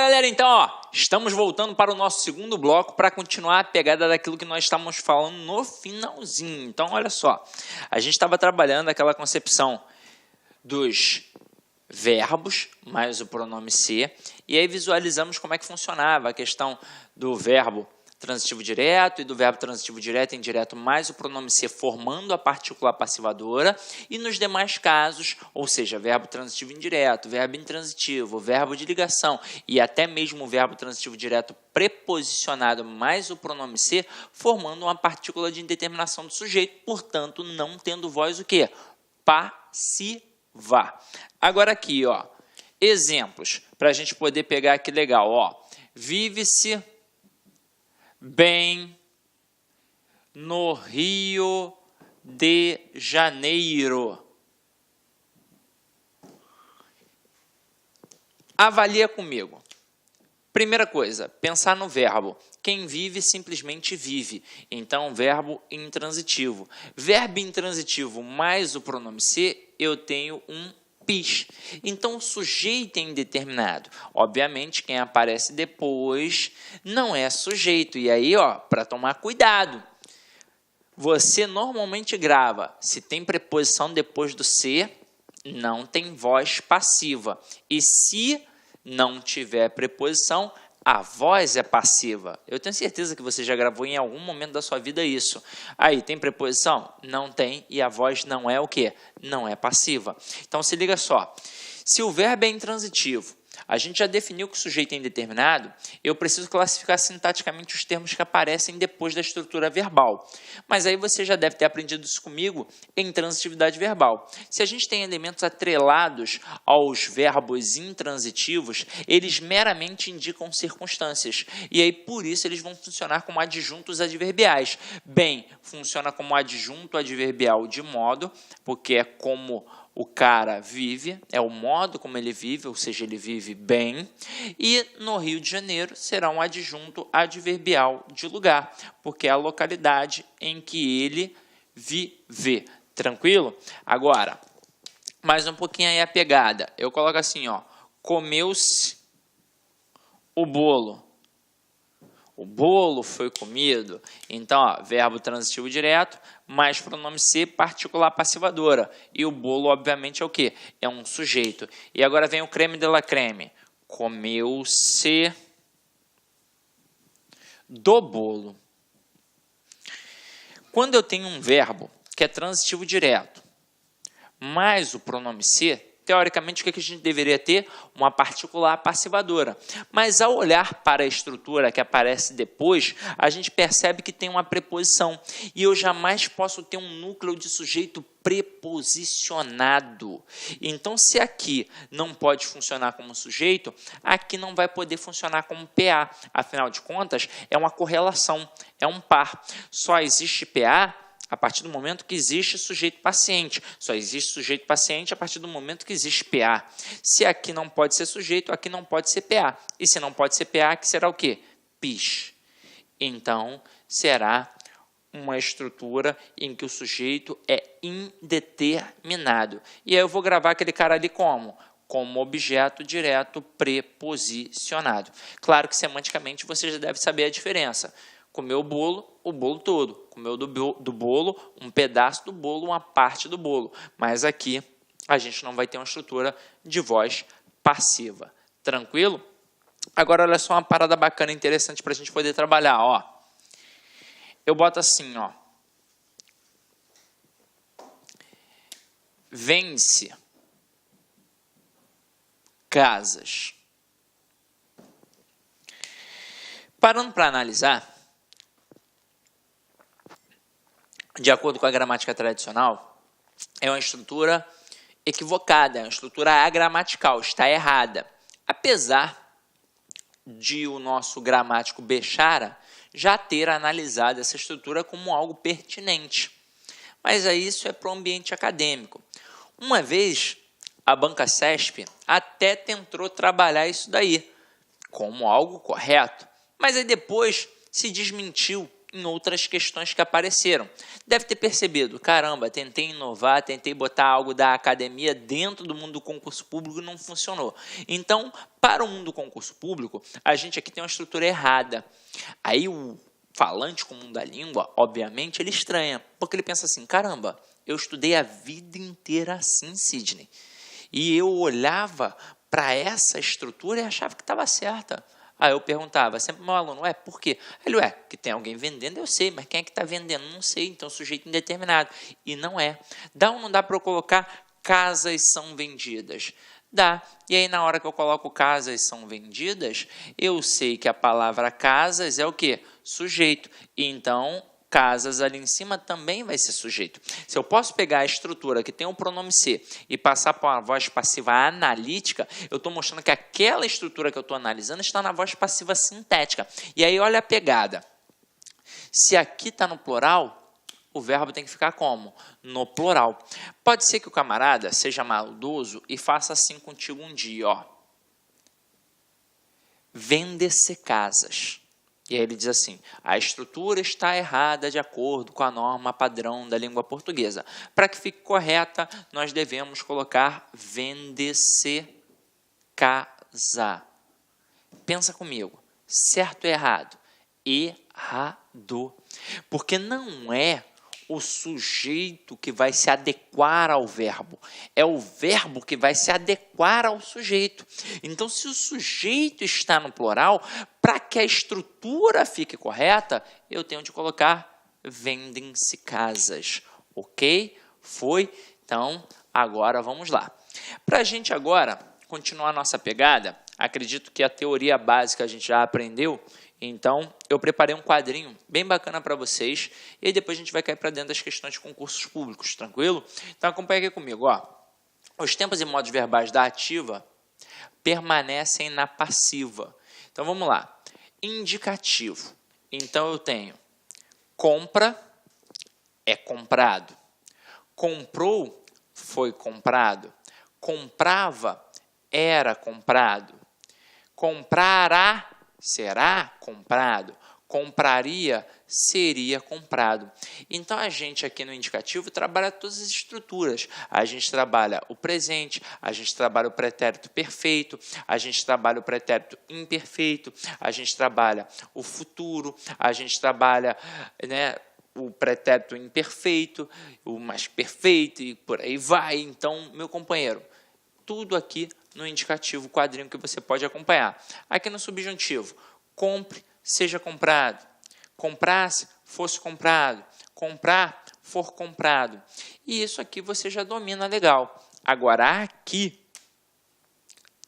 Galera, então, estamos voltando para o nosso segundo bloco para continuar a pegada daquilo que nós estávamos falando no finalzinho. Então, olha só, a gente estava trabalhando aquela concepção dos verbos mais o pronome ser, e aí visualizamos como é que funcionava a questão do verbo transitivo direto e do verbo transitivo direto e indireto mais o pronome ser formando a partícula passivadora, e nos demais casos, ou seja, verbo transitivo indireto, verbo intransitivo, verbo de ligação e até mesmo o verbo transitivo direto preposicionado mais o pronome ser, formando uma partícula de indeterminação do sujeito, portanto, não tendo voz o quê? Passiva. Agora aqui, exemplos, para a gente poder pegar aqui legal, vive-se bem no Rio de Janeiro. Avalia comigo. Primeira coisa, pensar no verbo. Quem vive simplesmente vive. Então, verbo intransitivo. Verbo intransitivo mais o pronome ser, eu tenho um PIS. Então, o sujeito é indeterminado. Obviamente, quem aparece depois não é sujeito. E aí, para tomar cuidado, você normalmente grava. Se tem preposição depois do ser, não tem voz passiva. E se não tiver preposição, a voz é passiva. Eu tenho certeza que você já gravou em algum momento da sua vida isso. Aí, tem preposição? Não tem, e a voz não é o quê? Não é passiva. Então, se liga só. Se o verbo é intransitivo, a gente já definiu que o sujeito é indeterminado, eu preciso classificar sintaticamente os termos que aparecem depois da estrutura verbal. Mas aí você já deve ter aprendido isso comigo em transitividade verbal. Se a gente tem elementos atrelados aos verbos intransitivos, eles meramente indicam circunstâncias. E aí, por isso, eles vão funcionar como adjuntos adverbiais. Bem, funciona como adjunto adverbial de modo, porque é como o cara vive, é o modo como ele vive, ou seja, ele vive bem. E no Rio de Janeiro será um adjunto adverbial de lugar, porque é a localidade em que ele vive. Tranquilo? Agora, mais um pouquinho aí a pegada. Eu coloco assim, comeu-se o bolo. O bolo foi comido. Então, verbo transitivo direto, mais pronome ser, particular passivadora. E o bolo, obviamente, é o quê? É um sujeito. E agora vem o creme de la creme. Comeu-se do bolo. Quando eu tenho um verbo que é transitivo direto, mais o pronome ser, teoricamente, o que a gente deveria ter? Uma particular passivadora. Mas, ao olhar para a estrutura que aparece depois, a gente percebe que tem uma preposição. E eu jamais posso ter um núcleo de sujeito preposicionado. Então, se aqui não pode funcionar como sujeito, aqui não vai poder funcionar como PA. Afinal de contas, é uma correlação, é um par. Só existe PA a partir do momento que existe sujeito paciente. Só existe sujeito paciente a partir do momento que existe PA. Se aqui não pode ser sujeito, aqui não pode ser PA. E se não pode ser PA, aqui será o quê? PIS. Então, será uma estrutura em que o sujeito é indeterminado. E aí eu vou gravar aquele cara ali como? Como objeto direto preposicionado. Claro que semanticamente você já deve saber a diferença. Comeu o bolo todo. Comeu do bolo, um pedaço do bolo, uma parte do bolo. Mas aqui a gente não vai ter uma estrutura de voz passiva. Tranquilo? Agora, olha só uma parada bacana e interessante para a gente poder trabalhar. Eu boto assim, vence casas. Parando para analisar, de acordo com a gramática tradicional, é uma estrutura equivocada, é uma estrutura agramatical, está errada. Apesar de o nosso gramático Bechara já ter analisado essa estrutura como algo pertinente. Mas aí isso é para o ambiente acadêmico. Uma vez, a Banca CESP até tentou trabalhar isso daí como algo correto, mas aí depois se desmentiu em outras questões que apareceram. Deve ter percebido, caramba, tentei inovar, tentei botar algo da academia dentro do mundo do concurso público e não funcionou. Então, para o mundo do concurso público, a gente aqui tem uma estrutura errada. Aí o falante comum da língua, obviamente, ele estranha, porque ele pensa assim, caramba, eu estudei a vida inteira assim, Sidney, e eu olhava para essa estrutura e achava que estava certa. Aí eu perguntava, sempre meu aluno, por quê? Ele, que tem alguém vendendo, eu sei, mas quem é que está vendendo? Não sei, então sujeito indeterminado. E não é. Dá ou não dá para eu colocar casas são vendidas? Dá. E aí na hora que eu coloco casas são vendidas, eu sei que a palavra casas é o quê? Sujeito. Então, casas ali em cima também vai ser sujeito. Se eu posso pegar a estrutura que tem o pronome ser e passar para uma voz passiva analítica, eu estou mostrando que aquela estrutura que eu estou analisando está na voz passiva sintética. E aí olha a pegada. Se aqui está no plural, o verbo tem que ficar como? No plural. Pode ser que o camarada seja maldoso e faça assim contigo um dia. Vende-se casas. E aí ele diz assim, a estrutura está errada de acordo com a norma padrão da língua portuguesa. Para que fique correta, nós devemos colocar vende-se casa. Pensa comigo, certo ou errado? Errado. Porque não é o sujeito que vai se adequar ao verbo. É o verbo que vai se adequar ao sujeito. Então, se o sujeito está no plural, para que a estrutura fique correta, eu tenho de colocar vendem-se casas. Ok? Foi? Então, agora vamos lá. Para a gente agora continuar a nossa pegada, acredito que a teoria básica a gente já aprendeu. Então, eu preparei um quadrinho bem bacana para vocês e aí depois a gente vai cair para dentro das questões de concursos públicos, tranquilo? Então, acompanha aqui comigo. Os tempos e modos verbais da ativa permanecem na passiva. Então, vamos lá. Indicativo. Então, eu tenho compra, é comprado. Comprou, foi comprado. Comprava, era comprado. Comprará, será comprado. Compraria, seria comprado. Então, a gente aqui no indicativo trabalha todas as estruturas. A gente trabalha o presente, a gente trabalha o pretérito perfeito, a gente trabalha o pretérito imperfeito, a gente trabalha o futuro, a gente trabalha, o pretérito imperfeito, o mais perfeito e por aí vai. Então, meu companheiro, tudo aqui no indicativo, quadrinho que você pode acompanhar. Aqui no subjuntivo, compre, seja comprado. Comprasse, fosse comprado. Comprar, for comprado. E isso aqui você já domina legal. Agora, aqui,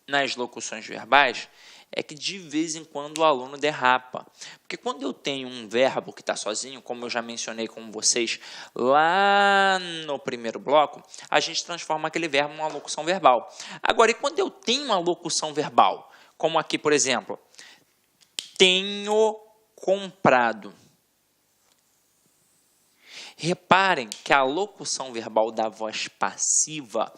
nas locuções verbais, é que de vez em quando o aluno derrapa. Porque quando eu tenho um verbo que está sozinho, como eu já mencionei com vocês lá no primeiro bloco, a gente transforma aquele verbo numa locução verbal. Agora, e quando eu tenho uma locução verbal, como aqui, por exemplo, tenho comprado. Reparem que a locução verbal da voz passiva,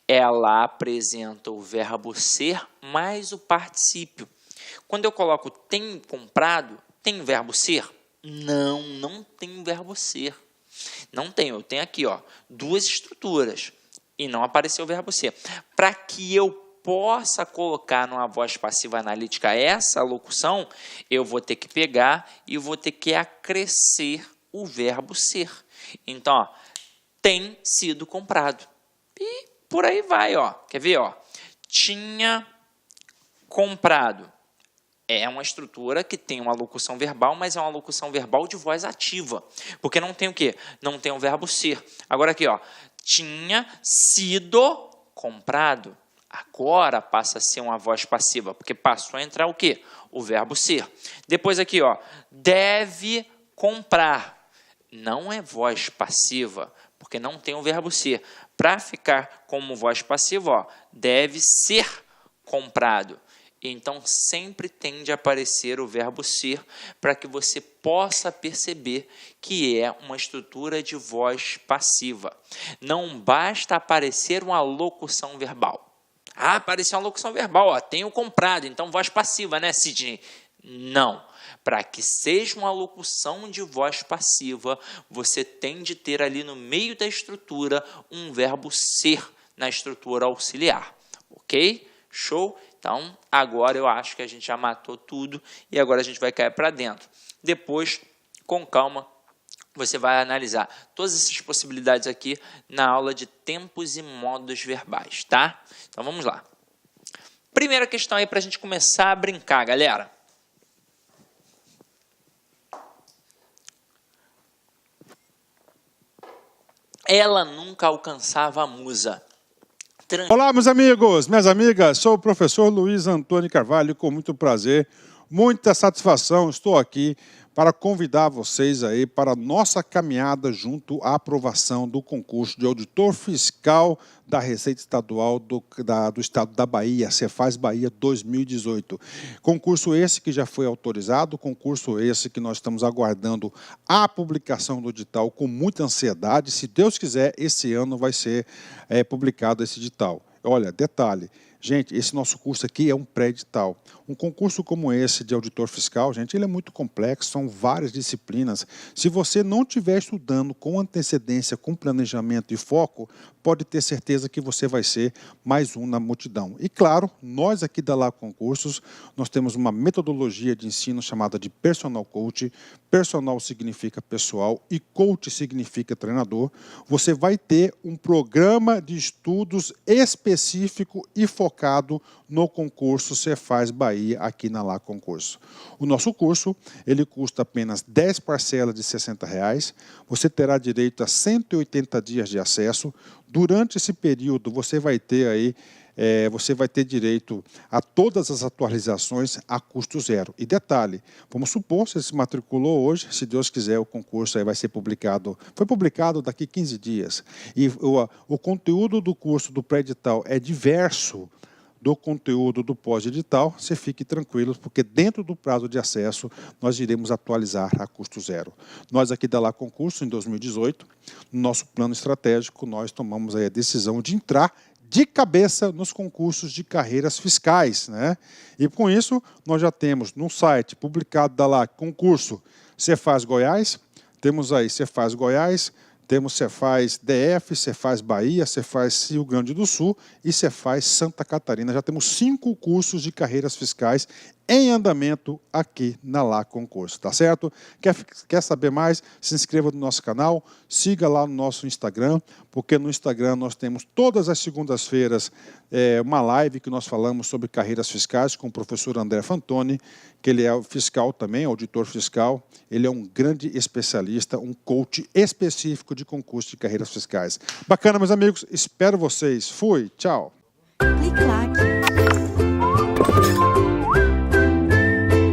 ela apresenta o verbo ser mais o particípio. Quando eu coloco tenho comprado, tem verbo ser? Não, não tem verbo ser. Não tem, eu tenho aqui duas estruturas e não apareceu o verbo ser. Para que eu possa colocar numa voz passiva analítica essa locução, eu vou ter que pegar e vou ter que acrescer o verbo ser. Então, tem sido comprado. E por aí vai, Quer ver, Tinha comprado. É uma estrutura que tem uma locução verbal, mas é uma locução verbal de voz ativa. Porque não tem o quê? Não tem o verbo ser. Agora aqui, tinha sido comprado. Agora passa a ser uma voz passiva, porque passou a entrar o quê? O verbo ser. Depois aqui, deve comprar. Não é voz passiva, porque não tem o verbo ser. Para ficar como voz passiva, deve ser comprado. Então, sempre tende a aparecer o verbo ser para que você possa perceber que é uma estrutura de voz passiva. Não basta aparecer uma locução verbal. Apareceu uma locução verbal, tenho comprado, então voz passiva, né, Sidney? Não. Para que seja uma locução de voz passiva, você tem de ter ali no meio da estrutura um verbo ser na estrutura auxiliar. Ok? Show? Então, agora eu acho que a gente já matou tudo e agora a gente vai cair para dentro. Depois, com calma, você vai analisar todas essas possibilidades aqui na aula de tempos e modos verbais, tá? Então, vamos lá. Primeira questão aí para a gente começar a brincar, galera. Ela nunca alcançava a musa. Olá, meus amigos, minhas amigas, sou o professor Luiz Antônio Carvalho, com muito prazer, muita satisfação, estou aqui para convidar vocês aí para a nossa caminhada junto à aprovação do concurso de auditor fiscal da Receita Estadual do Estado da Bahia, Cefaz Bahia 2018. Concurso esse que já foi autorizado, concurso esse que nós estamos aguardando a publicação do edital com muita ansiedade. Se Deus quiser, esse ano vai ser publicado esse edital. Olha, detalhe. Gente, esse nosso curso aqui é um pré-edital. Um concurso como esse de auditor fiscal, gente, ele é muito complexo, são várias disciplinas. Se você não estiver estudando com antecedência, com planejamento e foco, pode ter certeza que você vai ser mais um na multidão. E claro, nós aqui da Lá Concursos, nós temos uma metodologia de ensino chamada de Personal Coach. Personal significa pessoal e coach significa treinador. Você vai ter um programa de estudos específico e focado no concurso Cefaz Bahia aqui na Lá Concurso. O nosso curso, ele custa apenas 10 parcelas de R$ 60. Você terá direito a 180 dias de acesso. Durante esse período, você vai ter aí direito a todas as atualizações a custo zero. E detalhe, vamos supor, você se matriculou hoje, se Deus quiser, o concurso aí vai ser publicado, foi publicado daqui 15 dias. E o conteúdo do curso do pré-edital é diverso do conteúdo do pós-edital, você fique tranquilo, porque dentro do prazo de acesso, nós iremos atualizar a custo zero. Nós aqui da Lá Concurso, em 2018, no nosso plano estratégico, nós tomamos aí a decisão de entrar de cabeça nos concursos de carreiras fiscais, né? E com isso, nós já temos no site publicado da Lá concurso Cefaz Goiás, temos aí Cefaz Goiás, temos Cefaz DF, Cefaz Bahia, Cefaz Rio Grande do Sul e Cefaz Santa Catarina. Já temos 5 cursos de carreiras fiscais em andamento aqui na Lá Concurso, tá certo? Quer saber mais? Se inscreva no nosso canal, siga lá no nosso Instagram, porque no Instagram nós temos todas as segundas-feiras uma live que nós falamos sobre carreiras fiscais com o professor André Fantoni, que ele é fiscal também, auditor fiscal, ele é um grande especialista, um coach específico de concurso de carreiras fiscais. Bacana, meus amigos, espero vocês. Fui, tchau. Clique lá.